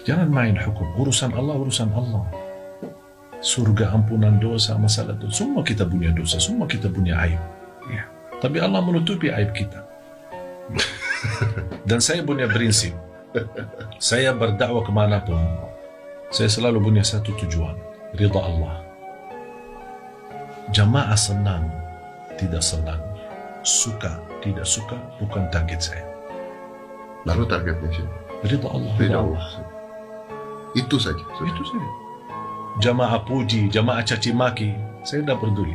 Jangan main hukum. Urusan Allah, urusan Allah. Surga, ampunan dosa, masalah dosa. Semua kita punya dosa, semua kita punya aib. Ya. Tapi Allah menutupi aib kita. Dan saya punya prinsip. Saya berdakwah kemanapun, saya selalu punya satu tujuan. Ridha Allah. Jamaah senang, tidak senang. Suka, tidak suka, bukan target saya. Lalu targetnya sih? Ridha Allah. Ridha Allah. Itu saja. Itu saja. Jamaah puji, jamaah caci maki, saya tidak peduli.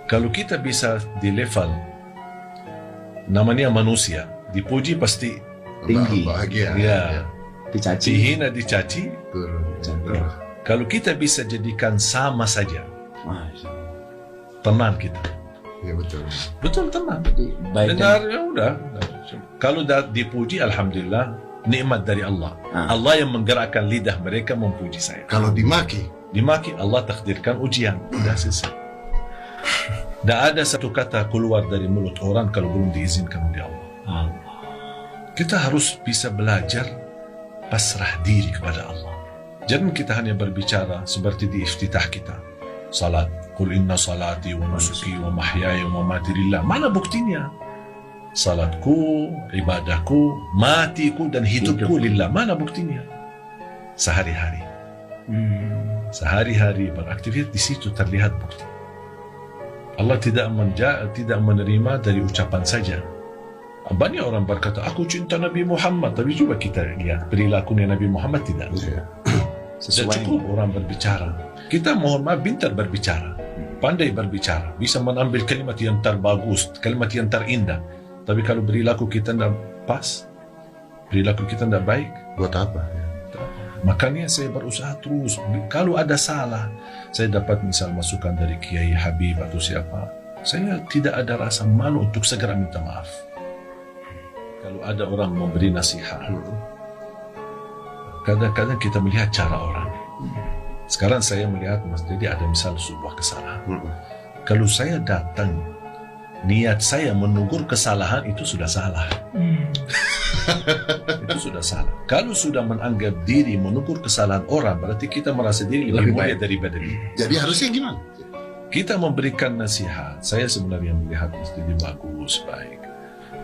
Kalau kita bisa di level namanya manusia, dipuji pasti tinggi, bahagia. ya. Dicaci, Dihina, dicaci. Turun. Kalau kita bisa jadikan sama saja, Masya Allah. tenang kita. Ya betul. Betul, tenang. Jadi, baik Dengar, ya udah. Kalau dah dipuji, alhamdulillah, nikmat dari Allah. Allah yang menggerakkan lidah mereka memuji saya. Kalau dimaki, Allah takdirkan ujian. Sudah selesai. Tidak ada satu kata keluar dari mulut orang kalau belum diizinkan oleh Allah. Kita harus bisa belajar pasrah diri kepada Allah. Jangan kita hanya berbicara seperti di iftitah kita. Salat. Qul inna salati wa nusuki wa mahyaya wa mamati lillah. Mana buktinya? Salatku, ibadahku, matiku dan hidupku lillah. Mana buktinya? Sehari-hari. Sehari-hari beraktivitas, di situ terlihat bukti. Allah tidak menerima dari ucapan saja. Banyak orang berkata, aku cinta Nabi Muhammad. Tapi coba kita lihat perilakunya Nabi Muhammad tidak. Dan cukup orang berbicara. Kita mohon maaf pintar berbicara. Pandai berbicara. Bisa mengambil kalimat yang terbagus, kalimat yang terindah. Tapi kalau perilaku kita tidak pas, perilaku kita tidak baik, buat apa? Makanya saya berusaha terus. Kalau ada salah, saya dapat misal masukan dari Kiai Habib atau siapa, saya tidak ada rasa malu untuk segera minta maaf. Kalau ada orang memberi nasihat, kadang-kadang kita melihat cara orang. Sekarang saya melihat, Mas Dedi, ada misal sebuah kesalahan. Kalau saya datang, niat saya menegur kesalahan, itu sudah salah. Itu sudah salah. Kalau sudah menganggap diri menegur kesalahan orang, berarti kita merasa diri lebih mulia daripada dia. Jadi harusnya gimana? Kita memberikan nasihat. Saya sebenarnya melihat Mas Dedi bagus, baik.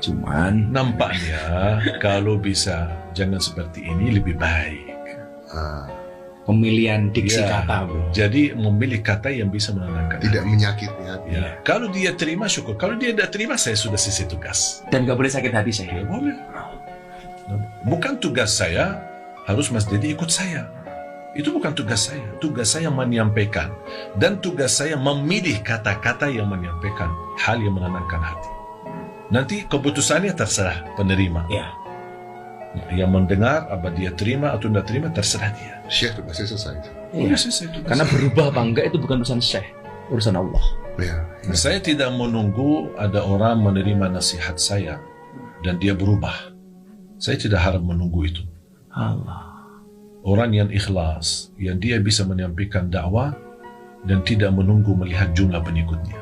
Cuman nampaknya kalau bisa jangan seperti ini lebih baik. Pemilihan diksi kata, bro. Jadi memilih kata yang bisa menenangkan, tidak menyakiti hati. Ya. Kalau dia terima, syukur. Kalau dia tidak terima, saya sudah selesai tugas. Dan gak boleh sakit hati saya. Ya, boleh. Bukan tugas saya harus Mas Dedi ikut saya. Itu bukan tugas saya. Tugas saya menyampaikan. Dan tugas saya memilih kata-kata yang menyampaikan hal yang menenangkan hati. Nanti keputusannya terserah penerima. Ya. Yang mendengar, apa dia terima atau tidak terima, terserah dia. Syekh tugasnya selesai. Iya. Karena berubah apa enggak itu bukan urusan Syekh, urusan Allah. Ya. Saya tidak menunggu ada orang menerima nasihat saya dan dia berubah. Saya tidak harap menunggu itu. Allah. Orang yang ikhlas, yang dia bisa menyampaikan dakwah dan tidak menunggu melihat jumlah pengikutnya.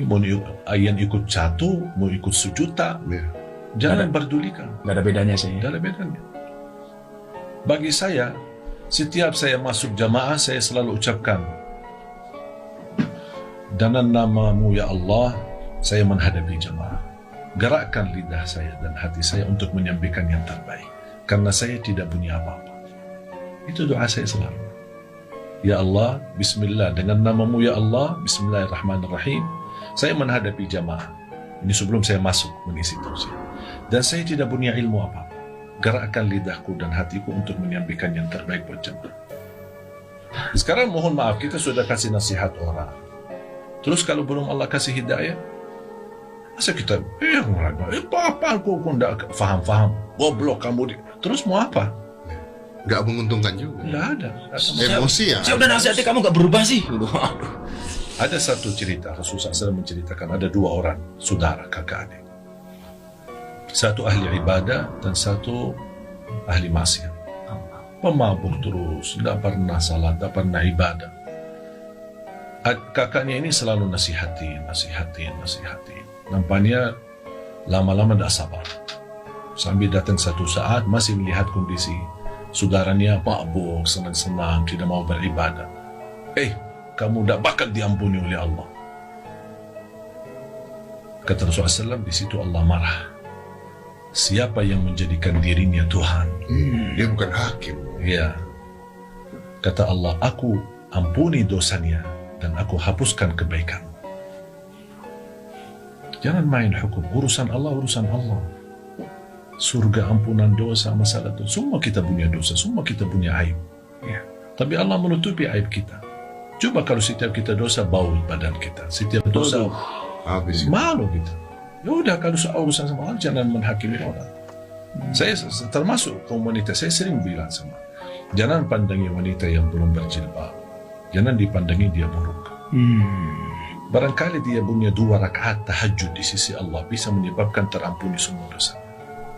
Mau yang ikut satu, mau ikut sejuta, jangan berdulikan. Gak ada bedanya sih. Gak ada bedanya. Bagi saya, setiap saya masuk jamaah, saya selalu ucapkan, dengan namamu ya Allah, saya menghadapi jamaah. Gerakkan lidah saya dan hati saya untuk menyampaikan yang terbaik. Karena saya tidak punya apa-apa. Itu doa saya selalu. Ya Allah, bismillah, dengan namamu ya Allah, bismillahirrahmanirrahim, saya menghadapi jamaah. Ini sebelum saya masuk mengisi tausiah. Dan saya tidak punya ilmu apa-apa. Gerakkan lidahku dan hatiku untuk menyampaikan yang terbaik buat jemaah. Sekarang mohon maaf, kita sudah kasih nasihat orang. Terus kalau belum Allah kasih hidayah, masa kita, apa aku tidak faham-faham, goblok kamu. Terus mau apa? Gak menguntungkan juga. Tidak ada. Emosi ya. Saya udah nasihati kamu gak berubah sih. Ada satu cerita, Rasulullah SAW menceritakan ada dua orang, saudara, kakak adik. Satu ahli ibadah dan satu ahli maksiat. Pemabuk terus, tidak pernah salat, tidak pernah ibadah. Kakaknya ini selalu nasihatin. Nampaknya lama-lama tidak sabar. Sambil datang satu saat masih melihat kondisi saudaranya mabuk, senang-senang, tidak mau beribadah. Kamu tidak bakal diampuni oleh Allah. Kata Rasulullah SAW, di situ Allah marah. Siapa yang menjadikan dirinya Tuhan? Dia bukan hakim. Ya. Kata Allah, aku ampuni dosanya dan aku hapuskan kebaikan. Jangan main hukum. Urusan Allah, urusan Allah. Surga, ampunan dosa, masalah itu. Semua kita punya dosa, semua kita punya aib. Ya. Tapi Allah menutupi aib kita. Coba kalau setiap kita dosa, bau badan kita. Setiap dosa, Habis itu. malu kita. Ya udah, kalau soal urusan sama Allah, jangan menghakimi orang. Saya termasuk kaum wanita, saya sering bilang sama, jangan pandangi wanita yang belum berjilbab. Jangan dipandangi dia buruk. Barangkali dia punya 2 rakaat tahajud di sisi Allah bisa menyebabkan terampuni semua dosa.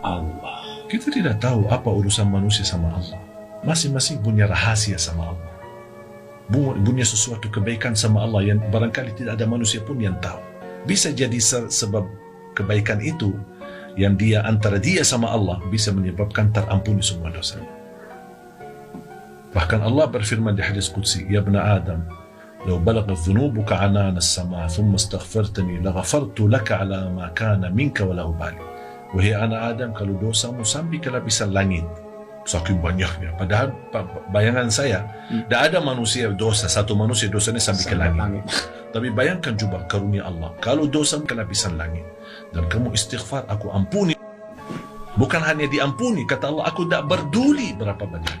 Allah. Kita tidak tahu apa urusan manusia sama Allah. Masing-masing punya rahasia sama Allah. Punya sesuatu kebaikan sama Allah yang barangkali tidak ada manusia pun yang tahu. Bisa jadi sebab kebaikan itu yang dia antara dia sama Allah bisa menyebabkan terampuni semua dosa. Bahkan Allah berfirman di hadis qudsi, "Ya ibn Adam, law balaghat dhunubuka 'anana as-sama' thumma astaghfartani laghafartu laka 'ala ma kana minka wa la ubali." Wahai anak Adam, kalau dosamu sampai ke lapisan langit, saking banyaknya, padahal bayangan saya, tidak ada manusia dosa, satu manusia dosanya sampai ke langit. Tapi bayangkan coba karunia Allah, kalau dosa ke lapisan langit, dan kamu istighfar, aku ampuni. Bukan hanya diampuni, kata Allah, aku tidak peduli berapa banyak.